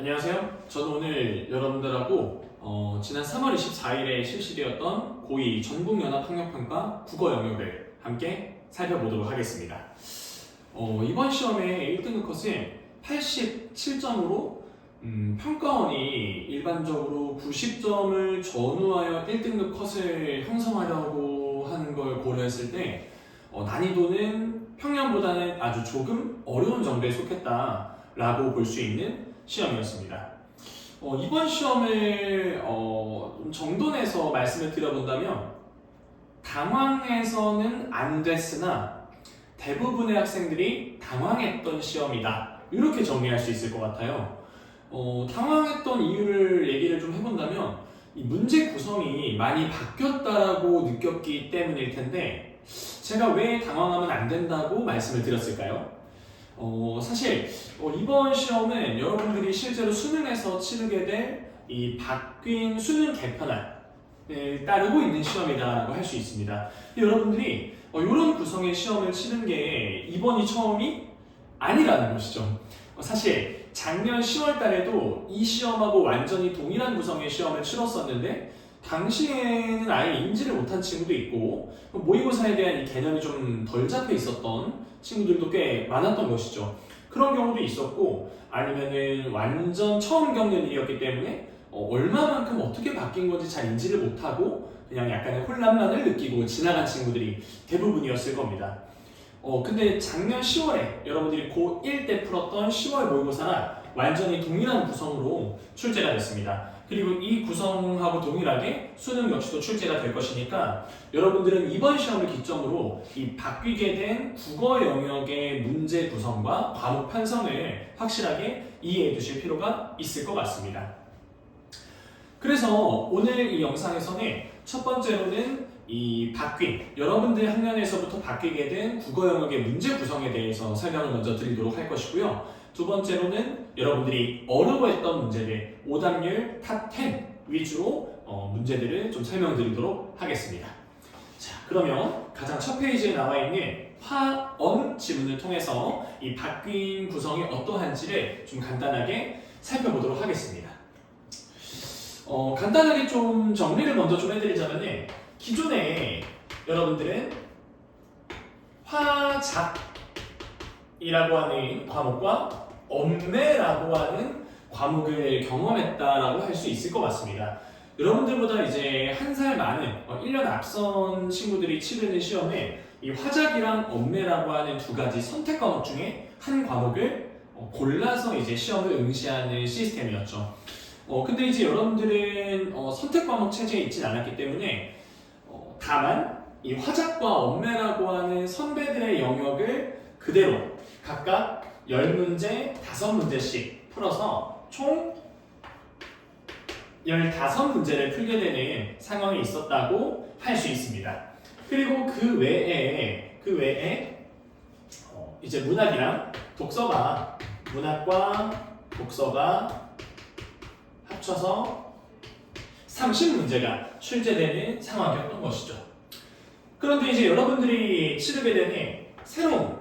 안녕하세요. 저는 오늘 여러분들하고 지난 3월 24일에 실시되었던 고2 전국연합학력평가 국어 영역을 함께 살펴보도록 하겠습니다. 이번 시험의 1등급 컷은 87점으로 평가원이 일반적으로 90점을 전후하여 1등급 컷을 형성하려고 하는 걸 고려했을 때 난이도는 평년보다는 아주 조금 어려운 정도에 속했다라고 볼 수 있는 시험이었습니다. 이번 시험을 좀 정돈해서 말씀을 드려본다면 당황해서는 안 됐으나 대부분의 학생들이 당황했던 시험이다, 이렇게 정리할 수 있을 것 같아요. 당황했던 이유를 얘기를 좀 해본다면 이 문제 구성이 많이 바뀌었다라고 느꼈기 때문일 텐데, 제가 왜 당황하면 안 된다고 말씀을 드렸을까요? 사실 이번 시험은 여러분들이 실제로 수능에서 치르게 될 이 바뀐 수능 개편안을 따르고 있는 시험이다라고 할 수 있습니다. 여러분들이 이런 구성의 시험을 치른 게 이번이 처음이 아니라는 것이죠. 사실 작년 10월 달에도 이 시험하고 완전히 동일한 구성의 시험을 치렀었는데 당시에는 아예 인지를 못한 친구도 있고 모의고사에 대한 이 개념이 좀 덜 잡혀 있었던 친구들도 꽤 많았던 것이죠. 그런 경우도 있었고, 아니면은 완전 처음 겪는 일이었기 때문에 얼마만큼 어떻게 바뀐 건지 잘 인지를 못하고 그냥 약간의 혼란만을 느끼고 지나간 친구들이 대부분이었을 겁니다. 근데 작년 10월에 여러분들이 고1 때 풀었던 10월 모의고사랑 완전히 동일한 구성으로 출제가 됐습니다. 그리고 이 구성하고 동일하게 수능 역시도 출제가 될 것이니까 여러분들은 이번 시험을 기점으로 이 바뀌게 된 국어 영역의 문제 구성과 과목 편성을 확실하게 이해해 두실 필요가 있을 것 같습니다. 그래서 오늘 이 영상에서는 첫 번째로는 이 바뀐, 여러분들 학년에서부터 바뀌게 된 국어 영역의 문제 구성에 대해서 설명을 먼저 드리도록 할 것이고요. 두 번째로는 여러분들이 어려워했던 문제들, 오답률 탑10 위주로 문제들을 좀 설명드리도록 하겠습니다. 자, 그러면 가장 첫 페이지에 나와 있는 화엄 지문을 통해서 이 바뀐 구성이 어떠한지를 좀 간단하게 살펴보도록 하겠습니다. 간단하게 좀 정리를 먼저 좀 해드리자면은, 기존에 여러분들은 화작이라고 하는 과목과 엄매라고 하는 과목을 경험했다라고 할 수 있을 것 같습니다. 여러분들보다 이제 한 살 많은 1년 앞선 친구들이 치르는 시험에 이 화작이랑 엄매라고 하는 두 가지 선택 과목 중에 한 과목을 골라서 이제 시험을 응시하는 시스템이었죠. 근데 이제 여러분들은 선택 과목 체제에 있진 않았기 때문에 다만 이 화작과 엄매라고 하는 선배들의 영역을 그대로 각각 10문제, 5문제씩 풀어서 총 15문제를 풀게 되는 상황이 있었다고 할 수 있습니다. 그리고 그 외에 이제 문학이랑 독서가, 문학과 독서가 합쳐서 30문제가 출제되는 상황이었던 것이죠. 그런데 이제 여러분들이 치르게 되는 새로운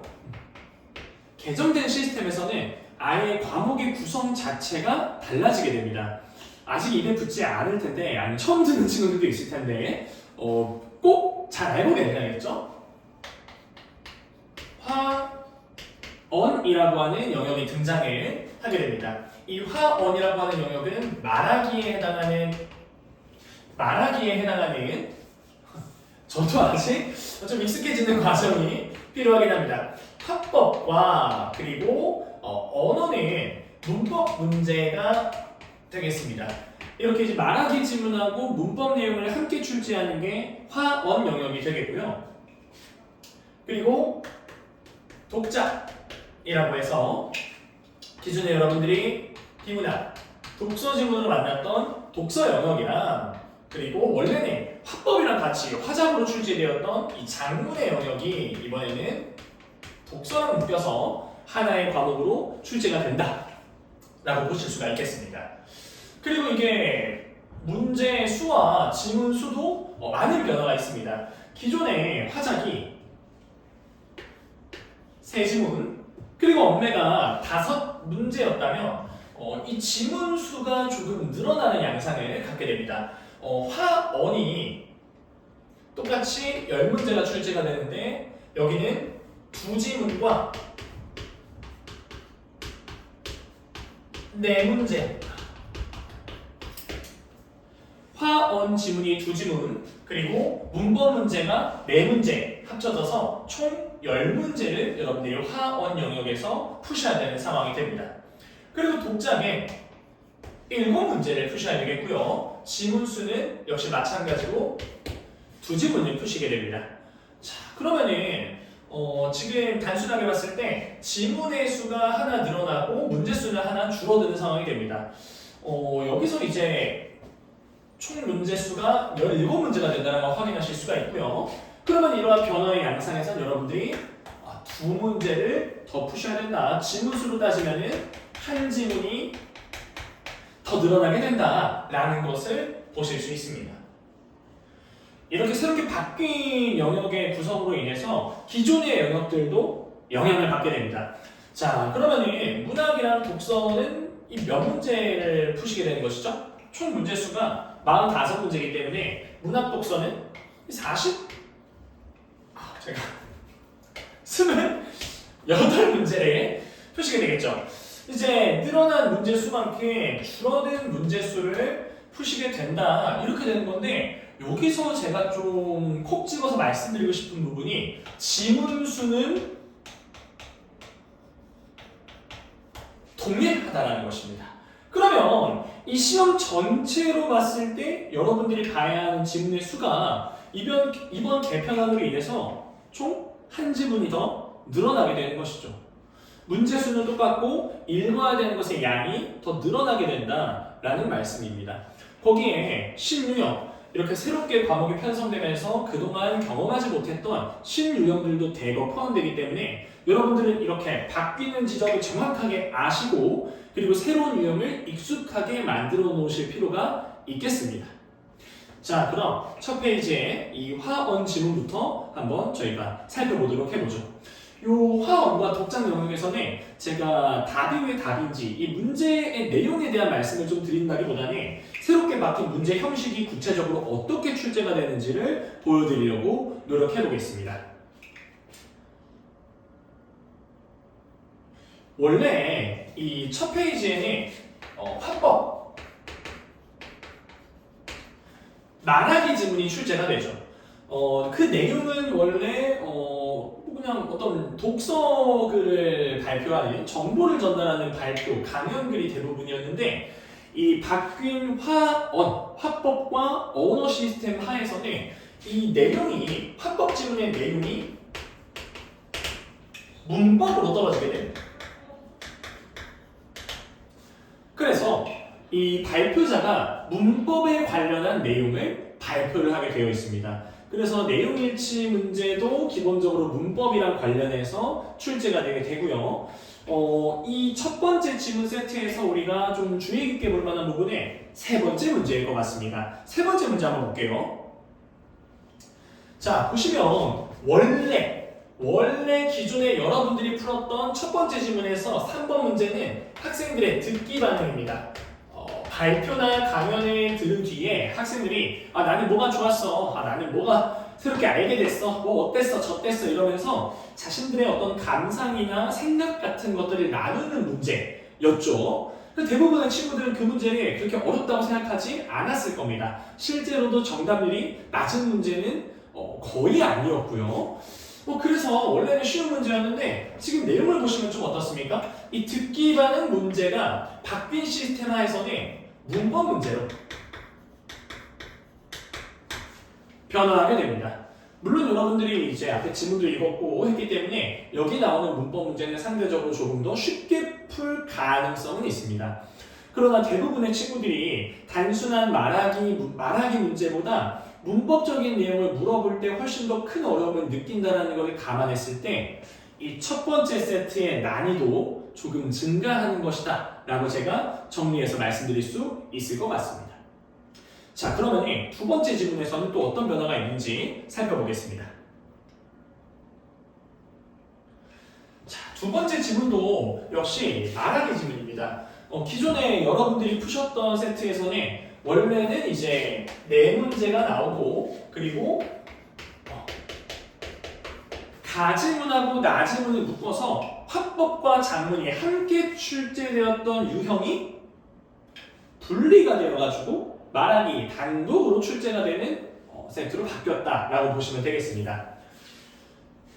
개정된 시스템에서는 아예 과목의 구성 자체가 달라지게 됩니다. 아직 입에 붙지 않을 텐데, 아니 처음 듣는 친구들도 있을 텐데 꼭 잘 알고 계셔야겠죠? 화언이라고 하는 영역이 등장을 하게 됩니다. 이 화언이라고 하는 영역은 말하기에 해당하는 저도 아직 좀 익숙해지는 과정이 필요하긴 합니다. 합법과 그리고 언어는 문법 문제가 되겠습니다. 이렇게 이제 말하기 지문하고 문법 내용을 함께 출제하는 게 화언 영역이 되겠고요. 그리고 독작이라고 해서 기존에 여러분들이 비문학, 독서 지문으로 만났던 독서 영역이랑, 그리고 원래는 화법이랑 같이 화작으로 출제되었던 이 작문의 영역이 이번에는 독서랑 묶여서 하나의 과목으로 출제가 된다 라고 보실 수가 있겠습니다. 그리고 이게 문제 수와 지문 수도 많은 변화가 있습니다. 기존에 화작이 3지문, 그리고 엄매가 5문제였다면 이 지문수가 조금 늘어나는 양상을 갖게 됩니다. 화언이 똑같이 10문제가 출제가 되는데 여기는 두 지문과 4문제, 화언 지문이 두 지문, 그리고 문법 문제가 4문제 합쳐져서 총 10문제를 여러분들이 화언 영역에서 푸셔야 되는 상황이 됩니다. 그리고 독자에 7문제를 푸셔야 되겠고요. 지문수는 역시 마찬가지로 두 지문을 푸시게 됩니다. 자, 그러면은 지금 단순하게 봤을 때 지문의 수가 하나 늘어나고 문제 수는 하나 줄어드는 상황이 됩니다. 여기서 이제 총 문제 수가 17문제가 된다는 걸 확인하실 수가 있고요. 그러면 이러한 변화의 양상에서 여러분들이 두 문제를 더 푸셔야 된다. 지문수로 따지면은 한 지문이 더 늘어나게 된다라는 것을 보실 수 있습니다. 이렇게 새롭게 바뀐 영역의 구성으로 인해서 기존의 영역들도 영향을 받게 됩니다. 자, 그러면은 문학이랑 독서는 이 몇 문제를 푸시게 되는 것이죠? 총 문제 수가 45문제이기 때문에 문학 독서는 28문제를 푸시게 되겠죠. 이제 늘어난 문제 수만큼 줄어든 문제 수를 푸시게 된다. 이렇게 되는 건데 여기서 제가 좀 콕 집어서 말씀드리고 싶은 부분이 지문 수는 동일하다는 것입니다. 그러면 이 시험 전체로 봤을 때 여러분들이 봐야 하는 지문의 수가 이번 개편안으로 인해서 총 한 지문이 더 늘어나게 되는 것이죠. 문제 수는 똑같고 읽어야 되는 것의 양이 더 늘어나게 된다라는 말씀입니다. 거기에 신유형, 이렇게 새롭게 과목이 편성되면서 그동안 경험하지 못했던 신유형들도 대거 포함되기 때문에 여러분들은 이렇게 바뀌는 지점을 정확하게 아시고 그리고 새로운 유형을 익숙하게 만들어 놓으실 필요가 있겠습니다. 자, 그럼 첫 페이지에 이 화언 지문부터 한번 저희가 살펴보도록 해보죠. 이 화언과 독장 영역에서는 제가 답이 왜 답인지 이 문제의 내용에 대한 말씀을 좀 드린다기보다는 새롭게 바뀐 문제 형식이 구체적으로 어떻게 출제가 되는지를 보여드리려고 노력해 보겠습니다. 원래 이 첫 페이지에는 화법 말하기 지문이 출제가 되죠. 그 내용은 원래 그냥 어떤 독서글을 발표하는 정보를 전달하는 발표, 강연글이 대부분이었는데 이 바뀐 화법과 언어 시스템 하에서는 이 내용이 화법 지문의 내용이 문법으로 떨어지게 됩니다. 그래서 이 발표자가 문법에 관련한 내용을 발표를 하게 되어 있습니다. 그래서 내용일치 문제도 기본적으로 문법이랑 관련해서 출제가 되게 되고요. 이 첫 번째 지문 세트에서 우리가 좀 주의 깊게 볼 만한 부분은 세 번째 문제일 것 같습니다. 세 번째 문제 한번 볼게요. 자, 보시면 원래 기존에 여러분들이 풀었던 첫 번째 지문에서 3번 문제는 학생들의 듣기 반응입니다. 발표나 강연을 들은 뒤에 학생들이 나는 뭐가 좋았어, 나는 뭐가 새롭게 알게 됐어, 뭐 어땠어, 저땠어 이러면서 자신들의 어떤 감상이나 생각 같은 것들을 나누는 문제였죠. 대부분의 친구들은 그 문제를 그렇게 어렵다고 생각하지 않았을 겁니다. 실제로도 정답률이 낮은 문제는 거의 아니었고요. 그래서 원래는 쉬운 문제였는데 지금 내용을 보시면 좀 어떻습니까? 이 듣기 반응 문제가 바뀐 시스템 하에서는 문법 문제로 변화하게 됩니다. 물론 여러분들이 이제 앞에 지문도 읽었고 했기 때문에 여기 나오는 문법 문제는 상대적으로 조금 더 쉽게 풀 가능성은 있습니다. 그러나 대부분의 친구들이 단순한 말하기 문제보다 문법적인 내용을 물어볼 때 훨씬 더 큰 어려움을 느낀다는 것을 감안했을 때 이 첫 번째 세트의 난이도 조금 증가하는 것이다 라고 제가 정리해서 말씀드릴 수 있을 것 같습니다. 자, 그러면 두 번째 지문에서는 또 어떤 변화가 있는지 살펴보겠습니다. 자, 두 번째 지문도 역시 말하기 지문입니다. 기존에 여러분들이 푸셨던 세트에서는 원래는 이제 네 문제가 나오고 그리고 가지문하고 나지문을 묶어서 화법과 작문이 함께 출제되었던 유형이 분리가 되어가지고 말하기 단독으로 출제가 되는 세트로 바뀌었다라고 보시면 되겠습니다.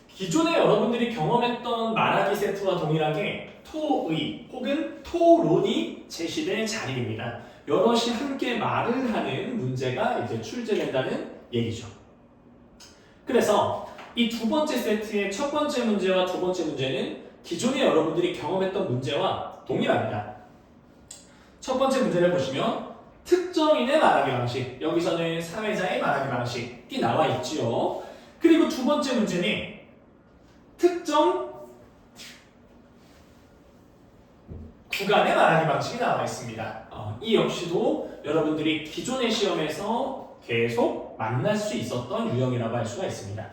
기존에 여러분들이 경험했던 말하기 세트와 동일하게 토의 혹은 토론이 제시된 자리입니다. 여럿이 함께 말을 하는 문제가 이제 출제된다는 얘기죠. 그래서 이 두 번째 세트의 첫 번째 문제와 두 번째 문제는 기존에 여러분들이 경험했던 문제와 동일합니다. 첫 번째 문제를 보시면 특정인의 말하기 방식, 여기서는 사회자의 말하기 방식이 나와 있지요. 그리고 두 번째 문제는 특정 구간의 말하기 방식이 나와 있습니다. 이 역시도 여러분들이 기존의 시험에서 계속 만날 수 있었던 유형이라고 할 수가 있습니다.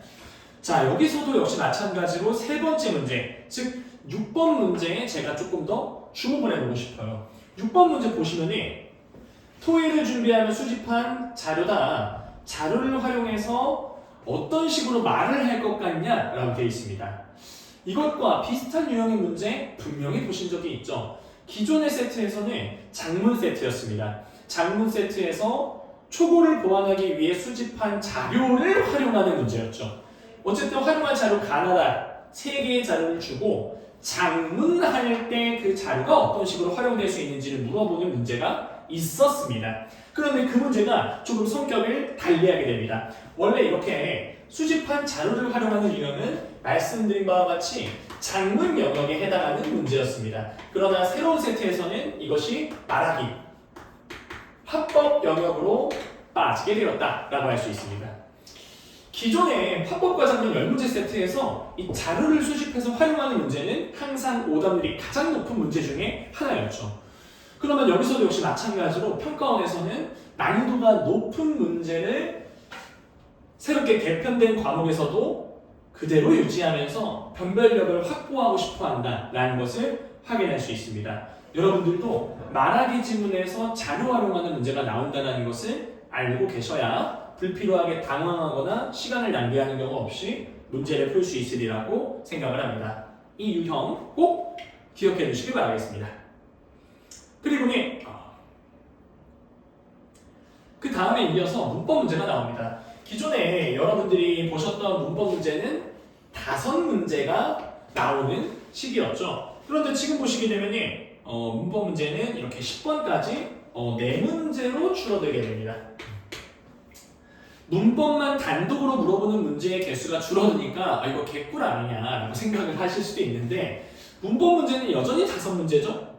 자, 여기서도 역시 마찬가지로 세 번째 문제, 즉 6번 문제에 제가 조금 더 주목을 해보고 싶어요. 6번 문제 보시면은 토의를 준비하며 수집한 자료다. 자료를 활용해서 어떤 식으로 말을 할 것 같냐? 라고 되어 있습니다. 이것과 비슷한 유형의 문제 분명히 보신 적이 있죠. 기존의 세트에서는 장문 세트였습니다. 장문 세트에서 초고를 보완하기 위해 수집한 자료를 활용하는 문제였죠. 어쨌든 활용할 자료 가나다 3개의 자료를 주고 장문할 때 그 자료가 어떤 식으로 활용될 수 있는지를 물어보는 문제가 있었습니다. 그런데 그 문제가 조금 성격을 달리하게 됩니다. 원래 이렇게 수집한 자료를 활용하는 유형은 말씀드린 바와 같이 장문 영역에 해당하는 문제였습니다. 그러나 새로운 세트에서는 이것이 말하기, 화법 영역으로 빠지게 되었다라고 할 수 있습니다. 기존의 화법과 장문 10문제 세트에서 이 자료를 수집해서 활용하는 문제는 항상 오답률이 가장 높은 문제 중에 하나였죠. 그러면 여기서도 역시 마찬가지로 평가원에서는 난이도가 높은 문제를 새롭게 개편된 과목에서도 그대로 유지하면서 변별력을 확보하고 싶어 한다라는 것을 확인할 수 있습니다. 여러분들도 말하기 지문에서 자료 활용하는 문제가 나온다는 것을 알고 계셔야 불필요하게 당황하거나 시간을 낭비하는 경우 없이 문제를 풀 수 있으리라고 생각을 합니다. 이 유형 꼭 기억해 주시기 바라겠습니다. 그리고는 그 다음에 이어서 문법 문제가 나옵니다. 기존에 여러분들이 보셨던 문법 문제는 5문제가 나오는 시기였죠. 그런데 지금 보시게 되면 문법 문제는 이렇게 10번까지 4문제로 줄어들게 됩니다. 문법만 단독으로 물어보는 문제의 개수가 줄어드니까 이거 개꿀 아니냐라고 생각을 하실 수도 있는데 문법 문제는 여전히 5문제죠?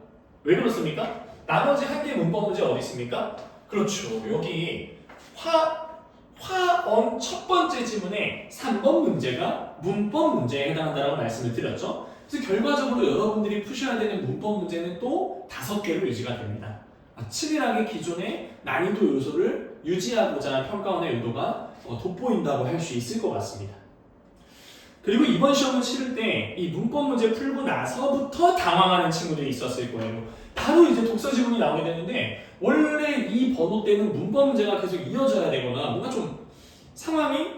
왜 그렇습니까? 나머지 1개의 문법 문제 어디 있습니까? 그렇죠. 여기 화언 첫 번째 지문의 3번 문제가 문법 문제에 해당한다고 말씀을 드렸죠. 그래서 결과적으로 여러분들이 푸셔야 되는 문법 문제는 또 5개로 유지가 됩니다. 치밀하게 기존의 난이도 요소를 유지하고자 평가원의 의도가 돋보인다고 할 수 있을 것 같습니다. 그리고 이번 시험을 치를 때 이 문법 문제 풀고 나서부터 당황하는 친구들이 있었을 거예요. 바로 이제 독서 지문이 나오게 되는데 원래 이 번호 때는 문법 문제가 계속 이어져야 되거나 뭔가 좀 상황이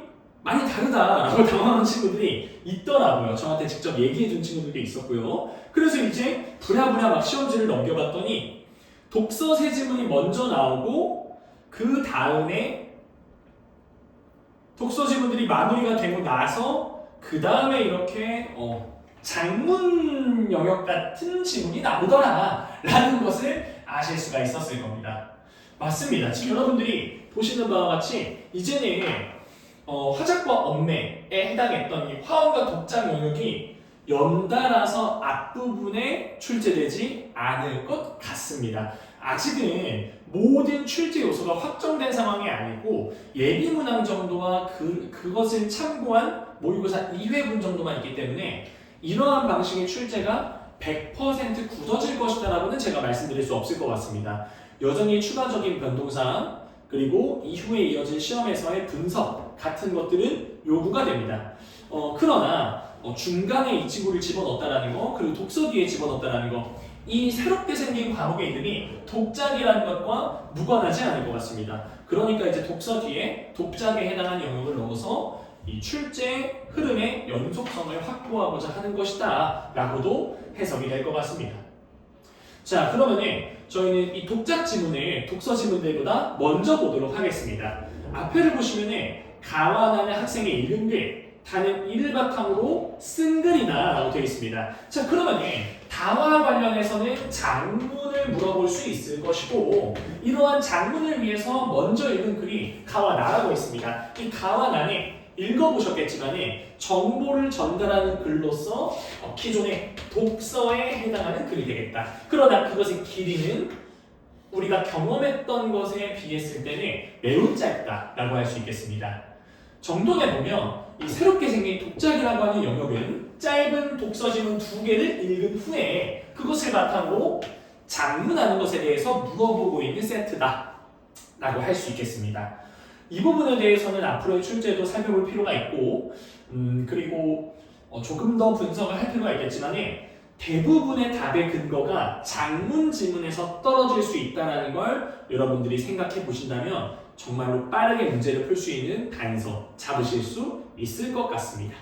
많이 다르다라고 당황하는 친구들이 있더라고요. 저한테 직접 얘기해준 친구들도 있었고요. 그래서 이제 부랴부랴 막 시험지를 넘겨봤더니 독서 세 지문이 먼저 나오고 그 다음에 독서 지문들이 마무리가 되고 나서 그 다음에 이렇게 장문 영역 같은 지문이 나오더라 라는 것을 아실 수가 있었을 겁니다. 맞습니다. 지금 여러분들이 보시는 바와 같이 이제는 화작과 언매에 해당했던 이 화음과 독작 영역이 연달아서 앞부분에 출제되지 않을 것 같습니다. 아직은 모든 출제 요소가 확정된 상황이 아니고 예비문항 정도와 그것을 참고한 모의고사 2회분 정도만 있기 때문에 이러한 방식의 출제가 100% 굳어질 것이다라고는 제가 말씀드릴 수 없을 것 같습니다. 여전히 추가적인 변동사항 그리고 이후에 이어질 시험에서의 분석 같은 것들은 요구가 됩니다. 그러나 중간에 이 친구를 집어넣었다라는 거 그리고 독서 뒤에 집어넣었다라는 거 이 새롭게 생긴 과목의 이름이 독작이라는 것과 무관하지 않을 것 같습니다. 그러니까 이제 독서 뒤에 독작에 해당하는 영역을 넣어서 이 출제 흐름의 연속성을 확보하고자 하는 것이다 라고도 해석이 될 것 같습니다. 자, 그러면 저희는 이 독작 지문을 독서 지문들보다 먼저 보도록 하겠습니다. 앞에를 보시면 가와나는 학생의 읽은 글, 다는 이를 바탕으로 쓴 글이다 라고 되어 있습니다. 자, 그러면 다와 관련해서는 장문을 물어볼 수 있을 것이고, 이러한 장문을 위해서 먼저 읽은 글이 가와 나라고 있습니다. 이 가와 나는 읽어보셨겠지만 정보를 전달하는 글로서 기존의 독서에 해당하는 글이 되겠다. 그러나 그것의 길이는 우리가 경험했던 것에 비했을 때는 매우 짧다라고 할 수 있겠습니다. 정돈해 보면 이 새롭게 생긴 독작이라고 하는 영역은 짧은 독서 지문 2개를 읽은 후에 그것을 바탕으로 장문하는 것에 대해서 물어보고 있는 세트다 라고 할 수 있겠습니다. 이 부분에 대해서는 앞으로의 출제도 살펴볼 필요가 있고 그리고 조금 더 분석을 할 필요가 있겠지만 대부분의 답의 근거가 장문 지문에서 떨어질 수 있다는 걸 여러분들이 생각해 보신다면 정말로 빠르게 문제를 풀 수 있는 단서 잡으실 수 있을 것 같습니다.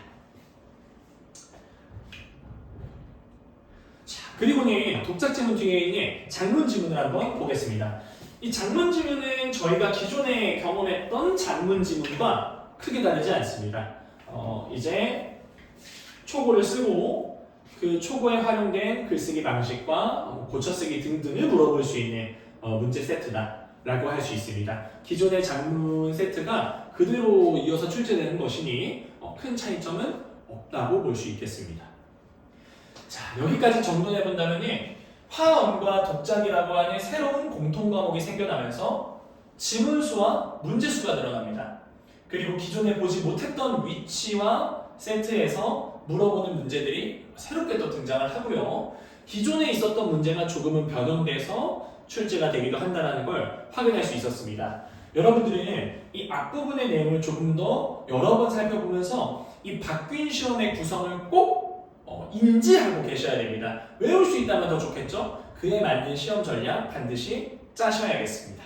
자, 그리고는 독작 지문 뒤에 있는 장문 지문을 한번 보겠습니다. 이 장문 지문은 저희가 기존에 경험했던 장문 지문과 크게 다르지 않습니다. 이제 초고를 쓰고 그 초고에 활용된 글쓰기 방식과 고쳐쓰기 등등을 물어볼 수 있는 문제 세트다 라고 할 수 있습니다. 기존의 장문 세트가 그대로 이어서 출제되는 것이니 큰 차이점은 없다고 볼 수 있겠습니다. 자, 여기까지 정돈해 본다면 화엄과 독작이라고 하는 새로운 공통 과목이 생겨나면서 지문수와 문제수가 늘어납니다. 그리고 기존에 보지 못했던 위치와 세트에서 물어보는 문제들이 새롭게 또 등장을 하고요. 기존에 있었던 문제가 조금은 변형돼서 출제가 되기도 한다는 걸 확인할 수 있었습니다. 여러분들은 이 앞부분의 내용을 조금 더 여러 번 살펴보면서 이 바뀐 시험의 구성을 꼭 인지하고 계셔야 됩니다. 외울 수 있다면 더 좋겠죠? 그에 맞는 시험 전략 반드시 짜셔야겠습니다.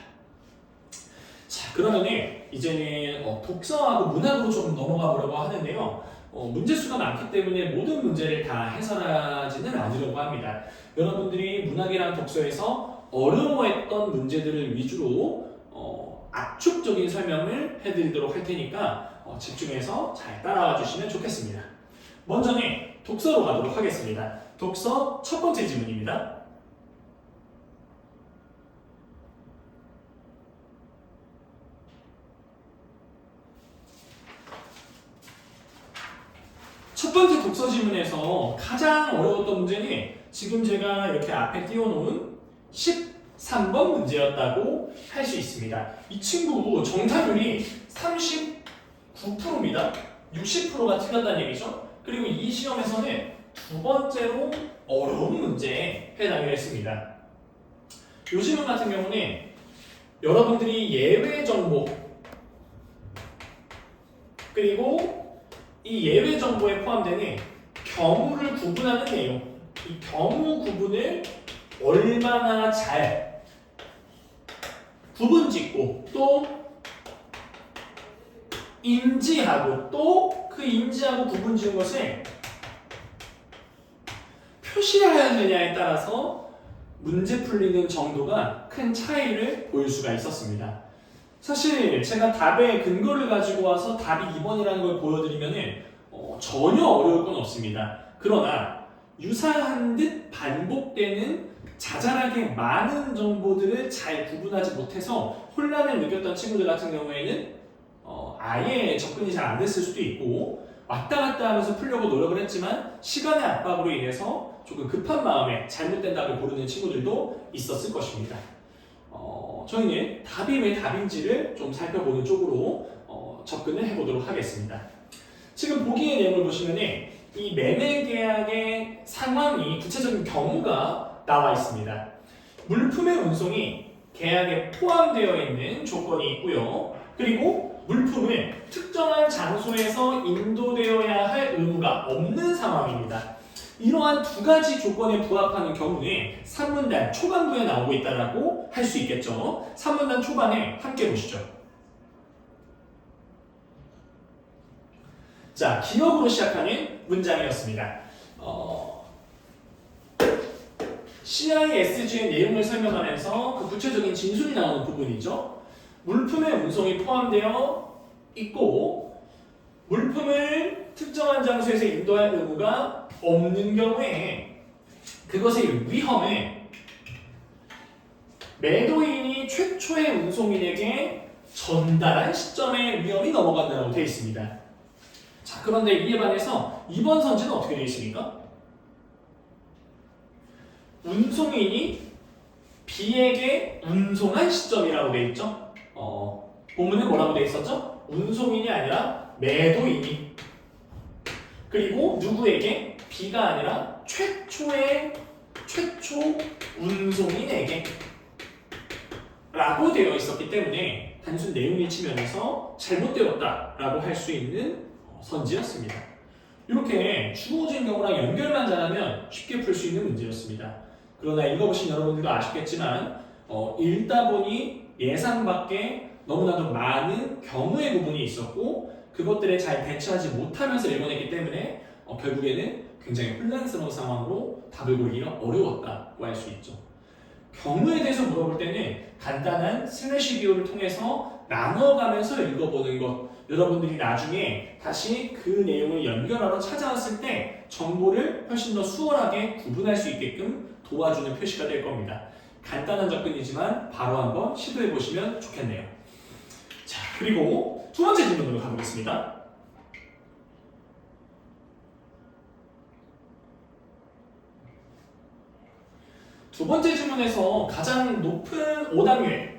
자, 그러면 이제는 독서하고 문학으로 좀 넘어가 보려고 하는데요. 문제수가 많기 때문에 모든 문제를 다 해설하지는 않으려고 합니다. 여러분들이 문학이랑 독서에서 어려워했던 문제들을 위주로 압축적인 설명을 해드리도록 할 테니까 집중해서 잘 따라와 주시면 좋겠습니다. 먼저는 독서로 가도록 하겠습니다. 독서 첫 번째 지문입니다. 첫 번째 독서 지문에서 가장 어려웠던 문제는 지금 제가 이렇게 앞에 띄워놓은 13번 문제였다고 할 수 있습니다. 이 친구 정답률이 39%입니다. 60%가 틀렸다는 얘기죠. 그리고 이 시험에서는 두 번째로 어려운 문제에 해당을 했습니다. 이 지문 같은 경우는 여러분들이 예외 정보 그리고 이 예외 정보에 포함되는 경우를 구분하는 내용, 이 경우 구분을 얼마나 잘 구분 짓고 또 인지하고 또 그 인지하고 구분 지은 것을 표시하느냐에 따라서 문제 풀리는 정도가 큰 차이를 보일 수가 있었습니다. 사실 제가 답의 근거를 가지고 와서 답이 2번이라는 걸 보여드리면 전혀 어려울 건 없습니다. 그러나 유사한 듯 반복되는 자잘하게 많은 정보들을 잘 구분하지 못해서 혼란을 느꼈던 친구들 같은 경우에는 아예 접근이 잘 안 됐을 수도 있고 왔다 갔다 하면서 풀려고 노력을 했지만 시간의 압박으로 인해서 조금 급한 마음에 잘못된 답을 고르는 친구들도 있었을 것입니다. 저희는 답이 왜 답인지를 좀 살펴보는 쪽으로 접근을 해보도록 하겠습니다. 지금 보기의 내용을 보시면 이 매매 계약의 상황이 구체적인 경우가 나와 있습니다. 물품의 운송이 계약에 포함되어 있는 조건이 있고요. 그리고 물품은 특정한 장소에서 인도되어야 할 의무가 없는 상황입니다. 이러한 두 가지 조건에 부합하는 경우에 3문단 초반부에 나오고 있다라고 할 수 있겠죠. 3문단 초반에 함께 보시죠. 자, 기억으로 시작하는 문장이었습니다. CISG의 내용을 설명하면서 그 구체적인 진술이 나오는 부분이죠. 물품의 운송이 포함되어 있고 물품을 특정한 장소에서 인도할 의무가 없는 경우에 그것의 위험을 매도인이 최초의 운송인에게 전달한 시점의 위험이 넘어간다고 되어 있습니다. 자, 그런데 이에 반해서 이번 선지는 어떻게 되어 있습니까? 운송인이 B에게 운송한 시점이라고 되어 있죠. 본문에 뭐라고 되어 있었죠? 운송인이 아니라 매도인이. 그리고 누구에게? B가 아니라 최초 운송인에게 라고 되어 있었기 때문에 단순 내용의 측면에서 잘못되었다라고 할 수 있는 선지였습니다. 이렇게 주어진 경우랑 연결만 잘하면 쉽게 풀 수 있는 문제였습니다. 그러나 읽어보신 여러분들도 아시겠지만 읽다 보니 예상 밖에 너무나도 많은 경우의 부분이 있었고 그것들에 잘 대처하지 못하면서 읽어냈기 때문에 결국에는 굉장히 혼란스러운 상황으로 답을 고르기가 어려웠다고 할 수 있죠. 경우에 대해서 물어볼 때는 간단한 슬래시 기호를 통해서 나눠가면서 읽어보는 것, 여러분들이 나중에 다시 그 내용을 연결하러 찾아왔을 때 정보를 훨씬 더 수월하게 구분할 수 있게끔 도와주는 표시가 될 겁니다. 간단한 접근이지만 바로 한번 시도해 보시면 좋겠네요. 자, 그리고 두 번째 질문으로 가보겠습니다. 두 번째 질문에서 가장 높은 오답률,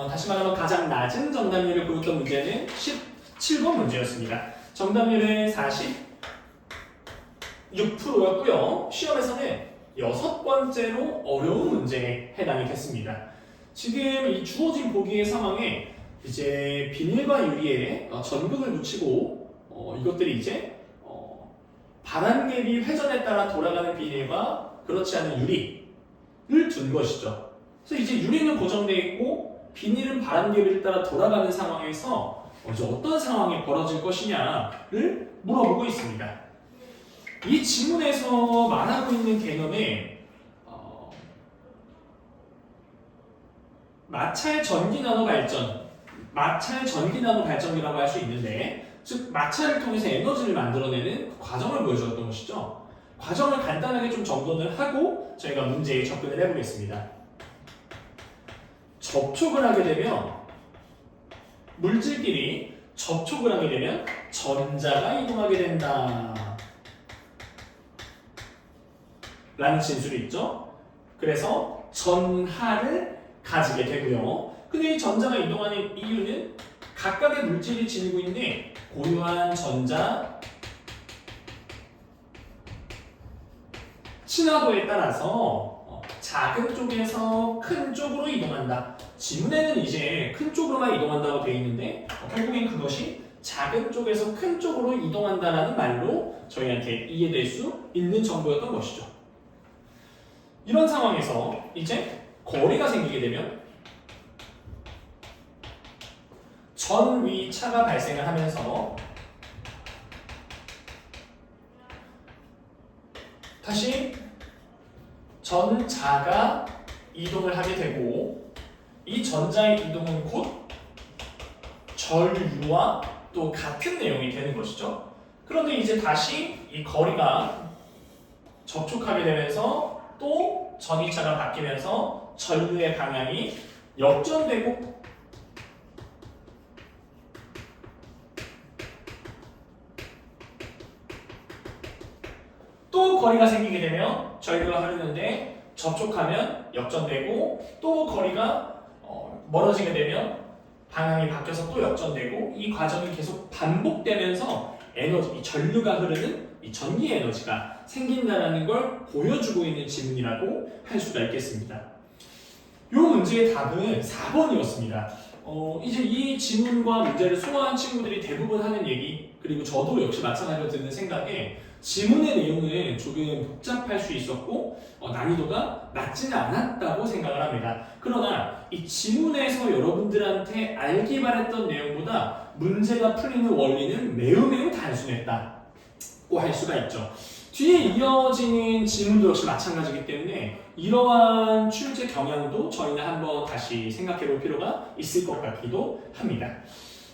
다시 말하면 가장 낮은 정답률을 보였던 문제는 17번 문제였습니다. 정답률은 46%였고요. 시험에서는 6번째로 어려운 문제에 해당이 됐습니다. 지금 이 주어진 보기의 상황에 이제 비닐과 유리에 전극을 붙이고 이것들이 이제 바람개비 회전에 따라 돌아가는 비닐과 그렇지 않은 유리를 둔 것이죠. 그래서 이제 유리는 고정되어 있고 비닐은 바람개비를 따라 돌아가는 상황에서 이제 어떤 상황이 벌어질 것이냐를 물어보고 있습니다. 이 지문에서 말하고 있는 개념은 마찰 전기 나노 발전이라고 할 수 있는데, 즉 마찰을 통해서 에너지를 만들어내는 그 과정을 보여주었던 것이죠. 과정을 간단하게 좀 정돈을 하고 저희가 문제에 접근을 해보겠습니다. 접촉을 하게 되면 물질끼리 접촉을 하게 되면 전자가 이동하게 된다 라는 진술이 있죠. 그래서 전하를 가지게 되고요. 근데 이 전자가 이동하는 이유는 각각의 물질이 지니고 있는 고유한 전자 친화도에 따라서 작은 쪽에서 큰 쪽으로 이동한다. 지문에는 이제 큰 쪽으로만 이동한다고 되어 있는데 결국엔 그것이 작은 쪽에서 큰 쪽으로 이동한다라는 말로 저희한테 이해될 수 있는 정보였던 것이죠. 이런 상황에서 이제 거리가 생기게 되면 전위차가 발생을 하면서 다시 전자가 이동을 하게 되고 이 전자의 이동은 곧 전류와 또 같은 내용이 되는 것이죠. 그런데 이제 다시 이 거리가 접촉하게 되면서 또 전위차가 바뀌면서 전류의 방향이 역전되고 또 거리가 생기게 되면 전류가 흐르는데 접촉하면 역전되고 또 거리가 멀어지게 되면 방향이 바뀌어서 또 역전되고 이 과정이 계속 반복되면서 에너지, 이 전류가 흐르는 이 전기 에너지가 생긴다는 걸 보여주고 있는 지문이라고 할 수가 있겠습니다. 이 문제의 답은 4번이었습니다. 이제 이 지문과 문제를 소화한 친구들이 대부분 하는 얘기, 그리고 저도 역시 마찬가지로 드는 생각에 지문의 내용은 조금 복잡할 수 있었고 난이도가 낮지는 않았다고 생각을 합니다. 그러나 이 지문에서 여러분들한테 알기 바랬던 내용보다 문제가 풀리는 원리는 매우 단순했다고 할 수가 있죠. 뒤에 이어지는 지문도 역시 마찬가지이기 때문에 이러한 출제 경향도 저희는 한번 다시 생각해 볼 필요가 있을 것 같기도 합니다.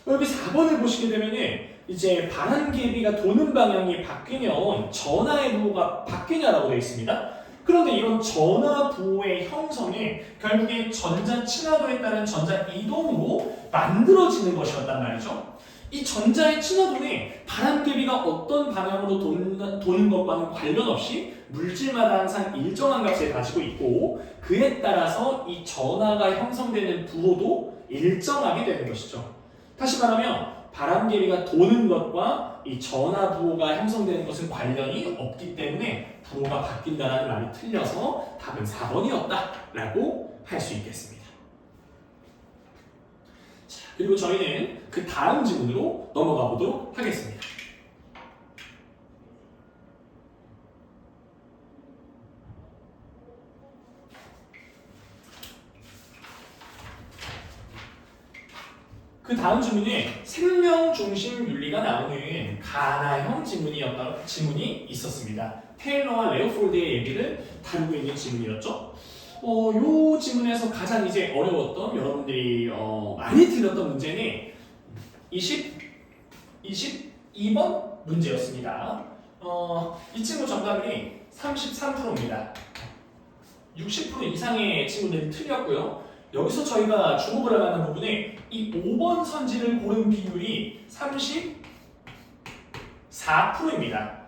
여기 4번을 보시게 되면은 이제 반환계비가 도는 방향이 바뀌면 전하의 부호가 바뀌냐라고 되어 있습니다. 그런데 이런 전하 부호의 형성이 결국에 전자 친화도에 따른 전자 이동으로 만들어지는 것이었단 말이죠. 이 전자의 친화도는 반환계비가 어떤 방향으로 도는 것과는 관련 없이 물질마다 항상 일정한 값을 가지고 있고 그에 따라서 이 전하가 형성되는 부호도 일정하게 되는 것이죠. 다시 말하면 반환계비가 도는 것과 이 전하 부호가 형성되는 것은 관련이 없기 때문에 부호가 바뀐다는 말이 틀려서 답은 4번이었다라고 할 수 있겠습니다. 자, 그리고 저희는 그 다음 질문으로 넘어가 보도록 하겠습니다. 그 다음 질문에 생명 중심 윤리가 나오는 가나형 지문이 있었습니다. 테일러와 레오폴드의 얘기를 다루고 있는 지문이었죠. 요 지문에서 가장 이제 어려웠던 여러분들이 많이 틀렸던 문제는 22번 문제였습니다. 이 친구 정답이 33%입니다. 60% 이상의 친구들이 틀렸고요. 여기서 저희가 주목을 할 만한 부분에 이 5번 선지를 고른 비율이 34%입니다.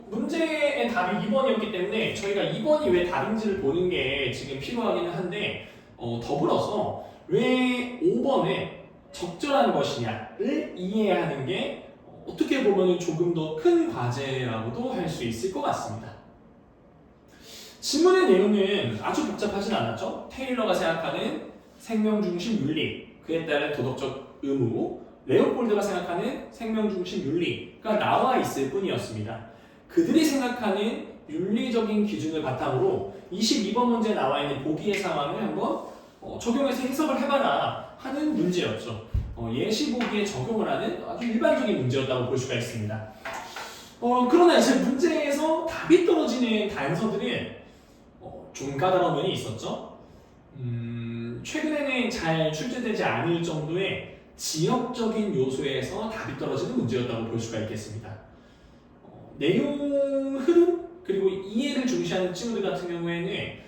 문제의 답이 2번이었기 때문에 저희가 2번이 왜 답인지를 보는 게 지금 필요하기는 한데 더불어서 왜 5번에 적절한 것이냐를 이해하는 게 어떻게 보면 조금 더 큰 과제라고도 할 수 있을 것 같습니다. 지문의 내용은 아주 복잡하진 않았죠. 테일러가 생각하는 생명 중심 윤리, 그에 따른 도덕적 의무, 레오폴드가 생각하는 생명 중심 윤리가 나와 있을 뿐이었습니다. 그들이 생각하는 윤리적인 기준을 바탕으로 22번 문제에 나와 있는 보기의 상황을 한번 적용해서 해석을 해봐라 하는 문제였죠. 예시 보기에 적용을 하는 아주 일반적인 문제였다고 볼 수가 있습니다. 그러나 이제 문제에서 답이 떨어지는 단서들은 좀 까다로운 면이 있었죠. 최근에는 잘 출제되지 않을 정도의 지역적인 요소에서 답이 떨어지는 문제였다고 볼 수가 있겠습니다. 내용 흐름 그리고 이해를 중시하는 친구들 같은 경우에는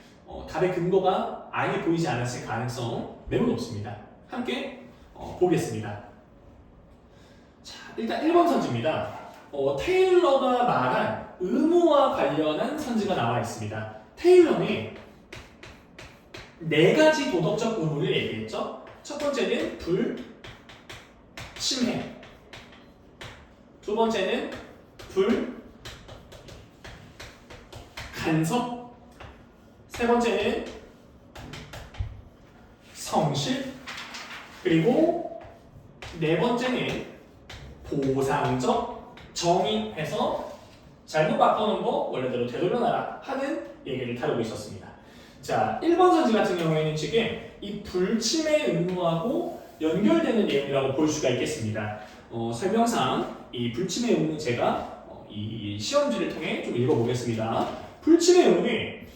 답의 근거가 아예 보이지 않았을 가능성 매우 높습니다. 함께 보겠습니다. 자, 일단 1번 선지입니다. 테일러가 말한 의무와 관련한 선지가 나와 있습니다. 테일러는 4가지 도덕적 의무를 얘기했죠. 첫 번째는 불침해, 두 번째는 불간섭, 세 번째는 성실, 그리고 네 번째는 보상적 정의해서 잘못 바꿔놓은 거 원래대로 되돌려놔라 하는 얘기를 다루고 있었습니다. 자, 1번 선지 같은 경우에는 지금 이 불침해 의무하고 연결되는 내용이라고 볼 수가 있겠습니다. 설명상 이 불침해 의무는 제가 이 시험지를 통해 좀 읽어보겠습니다. 불침해 의무는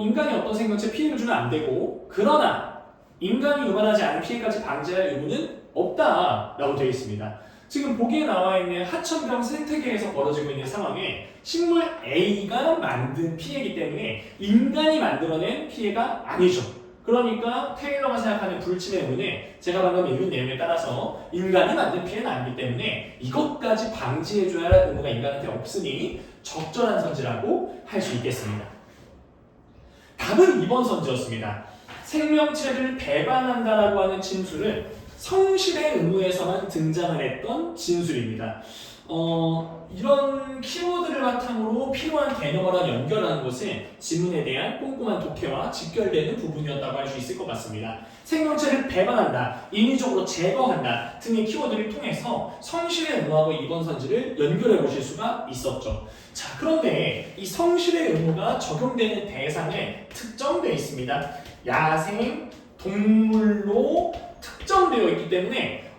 인간이 어떤 생명체 피해를 주면 안 되고 그러나 인간이 유발하지 않은 피해까지 방지할 의무는 없다라고 되어 있습니다. 지금 보기에 나와 있는 하천병 생태계에서 벌어지고 있는 상황에 식물 A가 만든 피해이기 때문에 인간이 만들어낸 피해가 아니죠. 그러니까 테일러가 생각하는 불침해 의무는 제가 방금 읽은 내용에 따라서 인간이 만든 피해는 아니기 때문에 이것까지 방지해줘야 할 의무가 인간한테 없으니 적절한 선지라고 할 수 있겠습니다. 답은 2번 선지였습니다. 생명체를 배반한다라고 하는 진술은 성실의 의무에서만 등장을 했던 진술입니다. 이런 키워드를 바탕으로 필요한 개념어랑 연결하는 것은 지문에 대한 꼼꼼한 독해와 직결되는 부분이었다고 할 수 있을 것 같습니다. 생명체를 배반한다, 인위적으로 제거한다 등의 키워드를 통해서 성실의 의무하고 이번 선지를 연결해 보실 수가 있었죠. 자, 그런데 이 성실의 의무가 적용되는 대상은 특정되어 있습니다. 야생, 동물로 특정되어 있기 때문에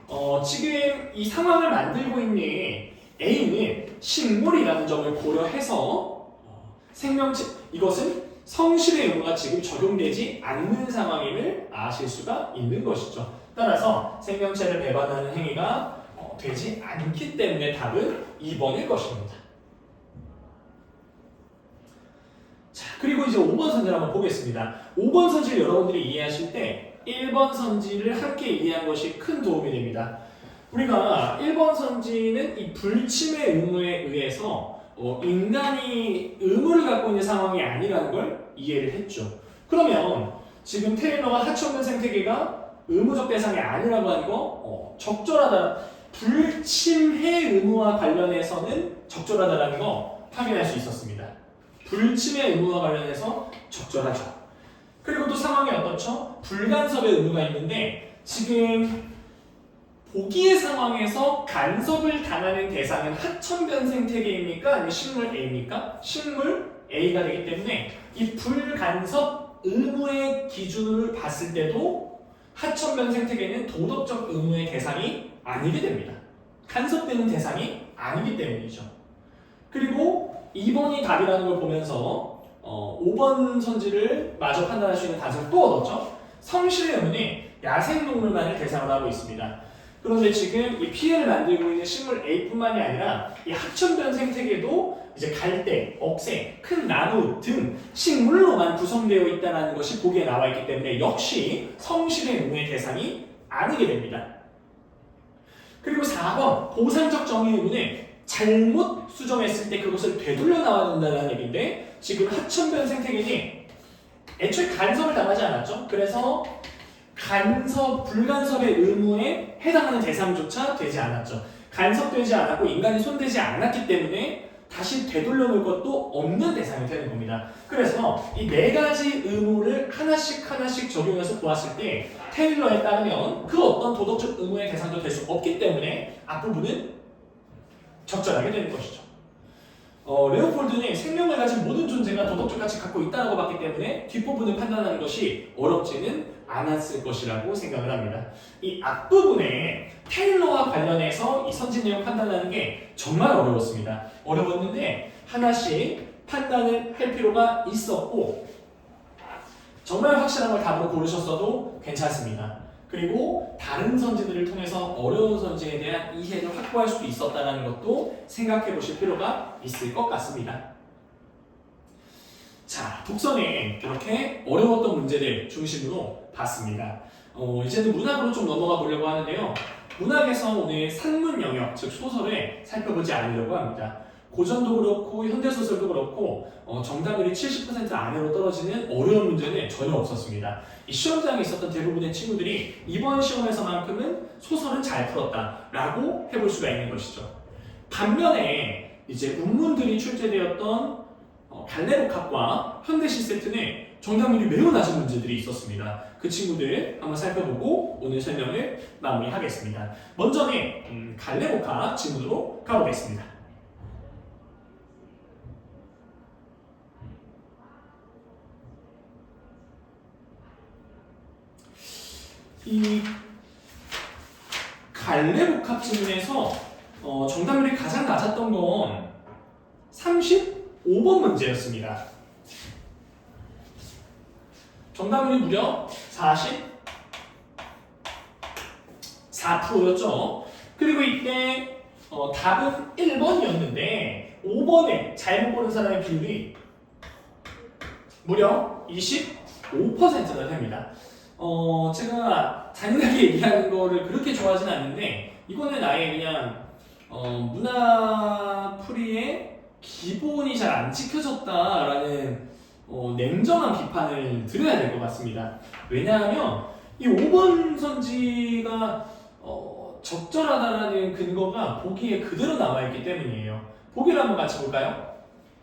지금 이 상황을 만들고 있는 A는 식물이라는 점을 고려해서 생명체, 이것은 성실의 의무가 지금 적용되지 않는 상황임을 아실 수가 있는 것이죠. 따라서 생명체를 배반하는 행위가 되지 않기 때문에 답은 2번일 것입니다. 자, 그리고 이제 5번 선지를 한번 보겠습니다. 5번 선지를 여러분들이 이해하실 때 1번 선지를 함께 이해한 것이 큰 도움이 됩니다. 우리가 1번 선지는 이 불침의 의무에 의해서 인간이 의무를 갖고 있는 상황이 아니라는 걸 이해를 했죠. 그러면 지금 테일러가 하천변 생태계가 의무적 대상이 아니라고 하는 거 적절하다. 불침해 의무와 관련해서는 적절하다라는 거 확인할 수 있었습니다. 불침해 의무와 관련해서 적절하죠. 그리고 또 상황이 어떻죠? 불간섭의 의무가 있는데 지금 보기의 상황에서 간섭을 당하는 대상은 하천변 생태계입니까? 아니면 식물 A입니까? 식물 A가 되기 때문에 이 불간섭 의무의 기준을 봤을 때도 하천변 생태계는 도덕적 의무의 대상이 아니게 됩니다. 간섭되는 대상이 아니기 때문이죠. 그리고 2번이 답이라는 걸 보면서 5번 선지를 마저 판단할 수 있는 단서를 또 얻었죠. 성실의 의무는 야생동물만을 대상으로 하고 있습니다. 그런데 지금 이 피해를 만들고 있는 식물 A뿐만이 아니라 이 하천변 생태계도 이제 갈대, 억새, 큰 나무 등 식물로만 구성되어 있다는 것이 보기에 나와 있기 때문에 역시 성실의 의무의 대상이 아니게 됩니다. 그리고 4번 보상적 정의 의무는 잘못 수정했을 때 그것을 되돌려 나와야 된다는 얘기인데 지금 하천변 생태계는 애초에 간섭을 당하지 않았죠. 그래서 불간섭의 의무에 해당하는 대상조차 되지 않았죠. 간섭되지 않았고 인간이 손대지 않았기 때문에 다시 되돌려 놓을 것도 없는 대상이 되는 겁니다. 그래서 이 4가지 의무를 하나씩 적용해서 보았을 때 테일러에 따르면 그 어떤 도덕적 의무의 대상도 될 수 없기 때문에 앞부분은 적절하게 되는 것이죠. 레오폴드는 생명을 가진 모든 존재가 도덕적 가치 갖고 있다고 봤기 때문에 뒷부분을 판단하는 것이 어렵지는 않았을 것이라고 생각을 합니다. 이 앞부분에 테일러와 관련해서 이 선지 내용 판단하는 게 정말 어려웠습니다. 어려웠는데 하나씩 판단을 할 필요가 있었고 정말 확실한 걸 답으로 고르셨어도 괜찮습니다. 그리고 다른 선지들을 통해서 어려운 선지에 대한 이해를 확보할 수도 있었다는 것도 생각해 보실 필요가 있을 것 같습니다. 자, 독서는 이렇게 어려웠던 문제들 중심으로 봤습니다. 이제는 문학으로 좀 넘어가 보려고 하는데요. 문학에서 오늘 산문 영역, 즉 소설을 살펴보지 않으려고 합니다. 고전도 그렇고 현대소설도 그렇고 정답률이 70% 아래로 떨어지는 어려운 문제는 전혀 없었습니다. 이 시험장에 있었던 대부분의 친구들이 이번 시험에서만큼은 소설은 잘 풀었다라고 해볼 수가 있는 것이죠. 반면에 이제 운문들이 출제되었던 갈래복합과 현대시 세트는 정답률이 매우 낮은 문제들이 있었습니다. 그 친구들 한번 살펴보고 오늘 설명을 마무리하겠습니다. 먼저는 갈래복합 지문으로 가보겠습니다. 이 갈래복합 지문에서 정답률이 가장 낮았던 건 35번 문제였습니다. 정답률이 무려 44%였죠. 그리고 이때 답은 1번이었는데 5번에 잘못 고른 사람의 비율이 무려 25%나 됩니다. 제가 잔인하게 얘기하는 거를 그렇게 좋아하진 않는데 이거는 아예 그냥 문화풀이의 기본이 잘 안 지켜졌다라는 냉정한 비판을 드려야 될 것 같습니다. 왜냐하면 이 5번 선지가 적절하다라는 근거가 보기에 그대로 나와있기 때문이에요. 보기를 한번 같이 볼까요?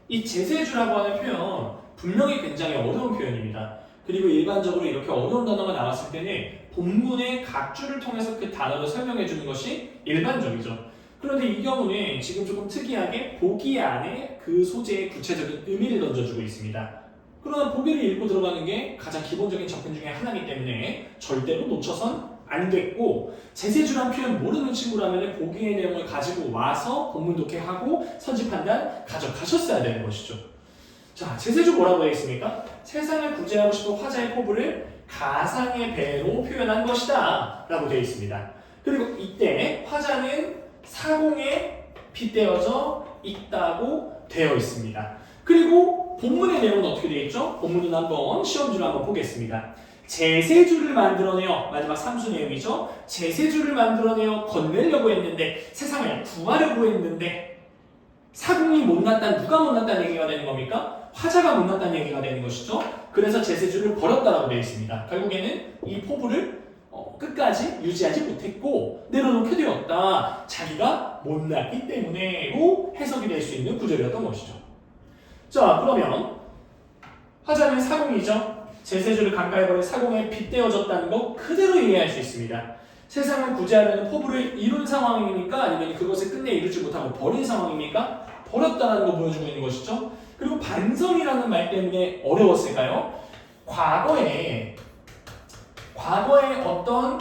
이 제세주라고 하는 표현 분명히 굉장히 어려운 표현입니다. 그리고 일반적으로 이렇게 어려운 단어가 나왔을 때는 본문의 각 줄을 통해서 그 단어를 설명해 주는 것이 일반적이죠. 그런데 이 경우는 지금 조금 특이하게 보기 안에 그 소재의 구체적인 의미를 던져주고 있습니다. 그러나 보기를 읽고 들어가는 게 가장 기본적인 접근 중에 하나이기 때문에 절대로 놓쳐선 안 됐고, 제세주란 표현 모르는 친구라면 보기의 내용을 가지고 와서 본문 독해하고 선지 판단 가져가셨어야 되는 것이죠. 자, 제세주 뭐라고 되어 있습니까? 세상을 구제하고 싶은 화자의 포부를 가상의 배로 표현한 것이다 라고 되어 있습니다. 그리고 이때 화자는 사공에 빗대어져 있다고 되어 있습니다. 그리고 본문의 내용은 어떻게 되어 있죠? 본문은 한번 시험지로 한번 보겠습니다. 제세주를 만들어내어, 마지막 삼수 내용이죠. 제세주를 만들어내어 건네려고 했는데, 세상을 구하려고 했는데, 사공이 못났다는, 누가 못났다는 얘기가 되는 겁니까? 화자가 못났다는 얘기가 되는 것이죠. 그래서 제세주를 버렸다라고 되어 있습니다. 결국에는 이 포부를 끝까지 유지하지 못했고 내려놓게 되었다. 자기가 못났기 때문에로 해석이 될 수 있는 구절이었던 것이죠. 자, 그러면 화자는 사공이죠. 제세주를 가까이 버린 사공에 빗대어졌다는 것 그대로 이해할 수 있습니다. 세상을 구제하려는 포부를 이룬 상황입니까? 아니면 그것을 끝내 이루지 못하고 버린 상황입니까? 버렸다는 거 보여주고 있는 것이죠. 그리고 반성이라는 말 때문에 어려웠을까요? 과거에 어떤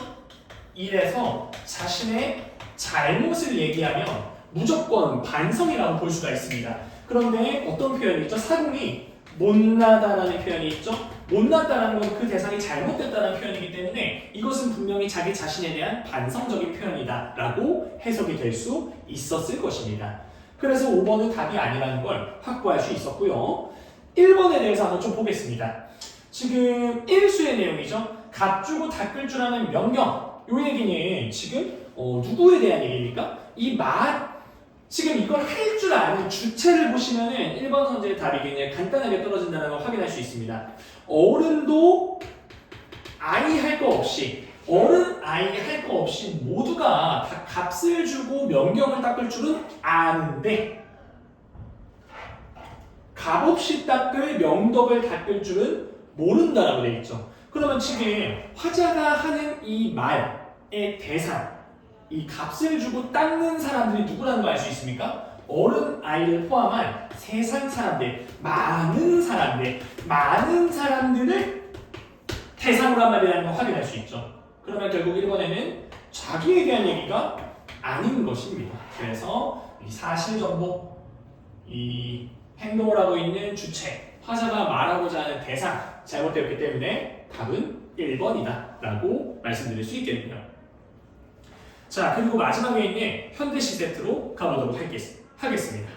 일에서 자신의 잘못을 얘기하면 무조건 반성이라고 볼 수가 있습니다. 그런데 어떤 표현이 있죠? 사공이 못나다라는 표현이 있죠? 못났다라는 건 그 대상이 잘못됐다는 표현이기 때문에 이것은 분명히 자기 자신에 대한 반성적인 표현이다 라고 해석이 될 수 있었을 것입니다. 그래서 5번은 답이 아니라는 걸 확보할 수 있었고요. 1번에 대해서 한번 좀 보겠습니다. 지금 1수의 내용이죠. 값주고 닦을 줄 아는 명령. 이 얘기는 지금 누구에 대한 얘기입니까? 지금 이걸 할 줄 아는 주체를 보시면은 1번 선지의 답이 굉장히 간단하게 떨어진다는 걸 확인할 수 있습니다. 어른도 아이 할 거 없이, 어른 아이 할 거 없이 모두가 다 값을 주고 명경을 닦을 줄은 아는데 값 없이 닦을 명덕을 닦을 줄은 모른다라고 되어 있죠. 그러면 지금 화자가 하는 이 말의 대상, 이 값을 주고 닦는 사람들이 누구라는 거 알 수 있습니까? 어른 아이를 포함한 세상 사람들, 많은 사람들을 대상으로 한 말이라는 걸 확인할 수 있죠. 그러면 결국 1번에는 자기에 대한 얘기가 아닌 것입니다. 그래서 이 사실 정보, 이 행동을 하고 있는 주체, 화자가 말하고자 하는 대상 잘못되었기 때문에 답은 1번이다 라고 말씀드릴 수 있겠네요. 자, 그리고 마지막에 있는 현대시 세트로 가보도록 하겠습니다.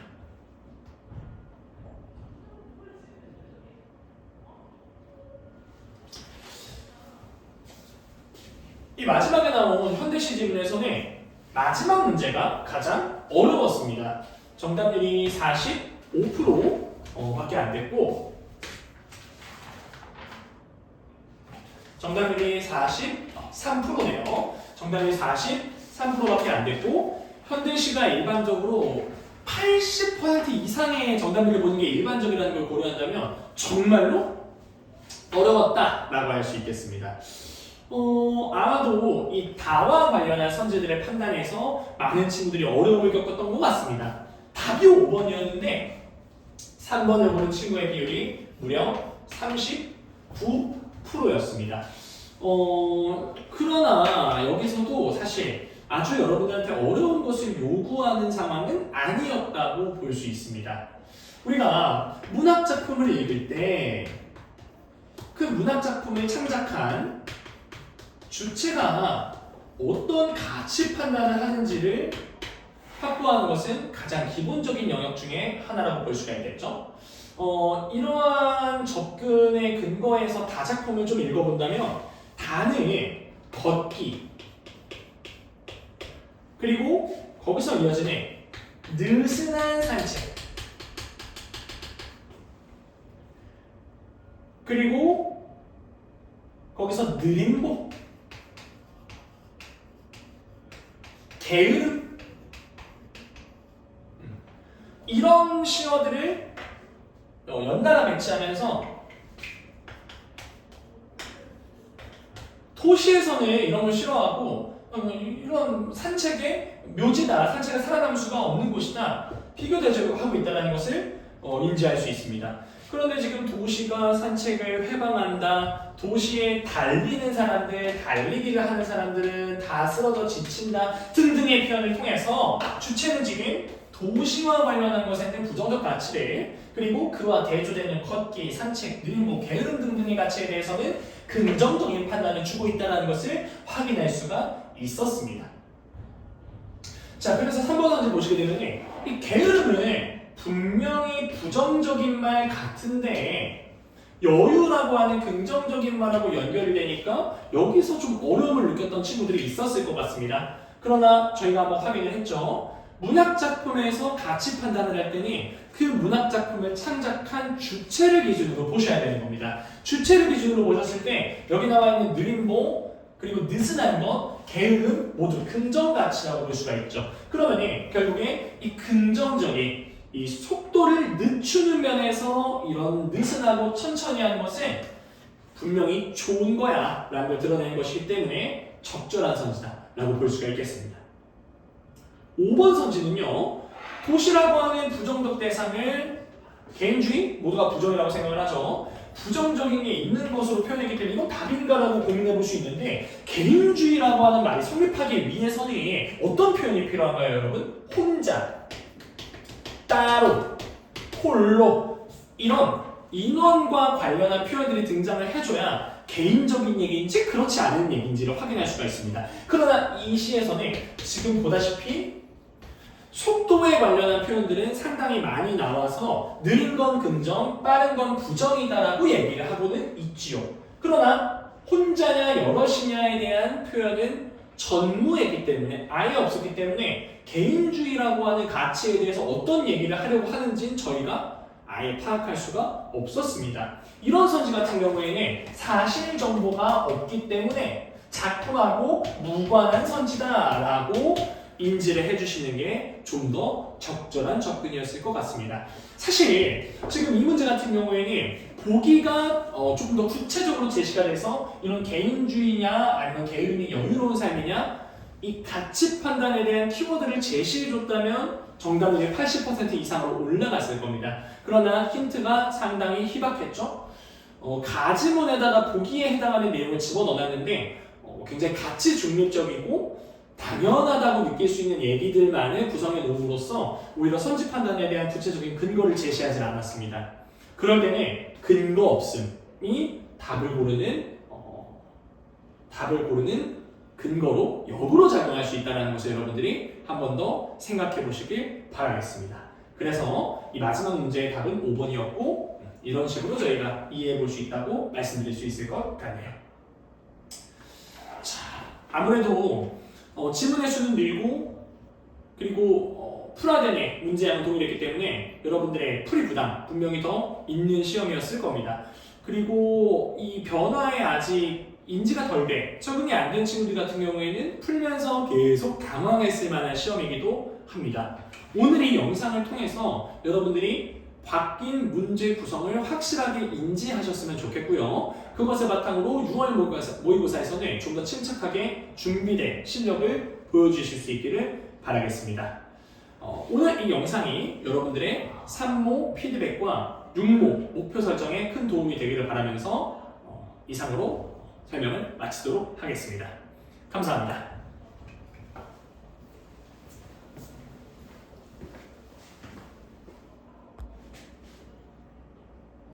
이 마지막에 나온 현대시 지문에서는 마지막 문제가 가장 어려웠습니다. 정답률이 45% 밖에 안 됐고, 정답률이 43%네요. 정답률이 43%밖에 안 됐고, 현대시가 일반적으로 80% 이상의 정답률을 보는 게 일반적이라는 걸 고려한다면 정말로 어려웠다라고 할 수 있겠습니다. 아마도 이 다와 관련한 선지들의 판단에서 많은 친구들이 어려움을 겪었던 것 같습니다. 답이 5번이었는데 3번을 보는 친구의 비율이 무려 39%였습니다. 그러나 여기서도 사실 아주 여러분들한테 어려운 것을 요구하는 상황은 아니었다고 볼 수 있습니다. 우리가 문학작품을 읽을 때 그 문학작품을 창작한 주체가 어떤 가치 판단을 하는지를 확보하는 것은 가장 기본적인 영역 중에 하나라고 볼 수가 있겠죠. 이러한 접근의 근거에서 다작품을 좀 읽어본다면 단의 걷기, 그리고 거기서 이어지는 느슨한 산책, 그리고 거기서 느림복, 게으름 이런 시어들을 연달아 배치하면서 도시에서는 이런 걸 싫어하고 이런 산책의 묘지다, 산책에 살아남을 수가 없는 곳이다 비교대적하고 있다는 것을 인지할 수 있습니다. 그런데 지금 도시가 산책을 회방한다, 도시에 달리는 사람들, 달리기를 하는 사람들은 다 쓰러져 지친다 등등의 표현을 통해서 주체는 지금 도시와 관련한 것에는 부정적 가치를, 그리고 그와 대조되는 걷기, 산책, 늘보, 게으름 등등의 가치에 대해서는 긍정적인 판단을 주고 있다는 것을 확인할 수가 있었습니다. 자, 그래서 3번 선지 보시게 되면 이 게으름을 분명히 부정적인 말 같은데 여유라고 하는 긍정적인 말하고 연결이 되니까 여기서 좀 어려움을 느꼈던 친구들이 있었을 것 같습니다. 그러나 저희가 한번 확인을 했죠. 문학작품에서 가치 판단을 할 때는 그 문학작품을 창작한 주체를 기준으로 보셔야 되는 겁니다. 주체를 기준으로 보셨을 때 여기 나와 있는 느림보, 그리고 느슨한 것, 게으름 모두 긍정가치라고 볼 수가 있죠. 그러면 결국에 이 긍정적인 이 속도를 늦추는 면에서 이런 느슨하고 천천히 하는 것은 분명히 좋은 거야 라는 걸 드러내는 것이기 때문에 적절한 선지다 라고 볼 수가 있겠습니다. 5번 선지는요, 도시라고 하는 부정적 대상을 개인주의, 모두가 부정이라고 생각을 하죠. 부정적인 게 있는 것으로 표현했기 때문에 이건 답인가라고 고민해 볼 수 있는데, 개인주의라고 하는 말이 성립하기 위해서는 어떤 표현이 필요한가요, 여러분? 혼자, 따로, 홀로, 이런 인원과 관련한 표현들이 등장을 해줘야 개인적인 얘기인지 그렇지 않은 얘기인지를 확인할 수가 있습니다. 그러나 이 시에서는 지금 보다시피 속도에 관련한 표현들은 상당히 많이 나와서 느린 건 긍정, 빠른 건 부정이다라고 얘기를 하고는 있지요. 그러나 혼자냐 여럿이냐에 대한 표현은 전무했기 때문에, 아예 없었기 때문에 개인주의라고 하는 가치에 대해서 어떤 얘기를 하려고 하는지는 저희가 아예 파악할 수가 없었습니다. 이런 선지 같은 경우에는 사실 정보가 없기 때문에 작품하고 무관한 선지다라고 인지를 해주시는 게 좀 더 적절한 접근이었을 것 같습니다. 사실 지금 이 문제 같은 경우에는 보기가 조금 더 구체적으로 제시가 돼서 이런 개인주의냐 아니면 게으름이 여유로운 삶이냐 이 가치 판단에 대한 키워드를 제시해줬다면 정답률이 80% 이상으로 올라갔을 겁니다. 그러나 힌트가 상당히 희박했죠. 가지문에다가 보기에 해당하는 내용을 집어넣었는데 굉장히 가치 중립적이고 당연하다고 느낄 수 있는 얘기들만을 구성해 놓음으로써 오히려 선지 판단에 대한 구체적인 근거를 제시하지 않았습니다. 그럴 때는 근거 없음이 답을 고르는 근거로 역으로 작용할 수 있다는 것을 여러분들이 한 번 더 생각해 보시길 바라겠습니다. 그래서 이 마지막 문제의 답은 5번이었고 이런 식으로 저희가 이해해 볼 수 있다고 말씀드릴 수 있을 것 같네요. 자, 아무래도 지문의 수는 늘고 그리고 풀화된의 문제량은 동일했기 때문에 여러분들의 풀이 부담 분명히 더 있는 시험이었을 겁니다. 그리고 이 변화에 아직 인지가 덜 돼, 적응이 안 된 친구들 같은 경우에는 풀면서 계속 당황했을 만한 시험이기도 합니다. 오늘 이 영상을 통해서 여러분들이 바뀐 문제 구성을 확실하게 인지하셨으면 좋겠고요. 그것을 바탕으로 6월 모의고사에서는 좀 더 침착하게 준비된 실력을 보여주실 수 있기를 바라겠습니다. 오늘 이 영상이 여러분들의 3모 피드백과 6모 목표 설정에 큰 도움이 되기를 바라면서 이상으로 설명을 마치도록 하겠습니다. 감사합니다.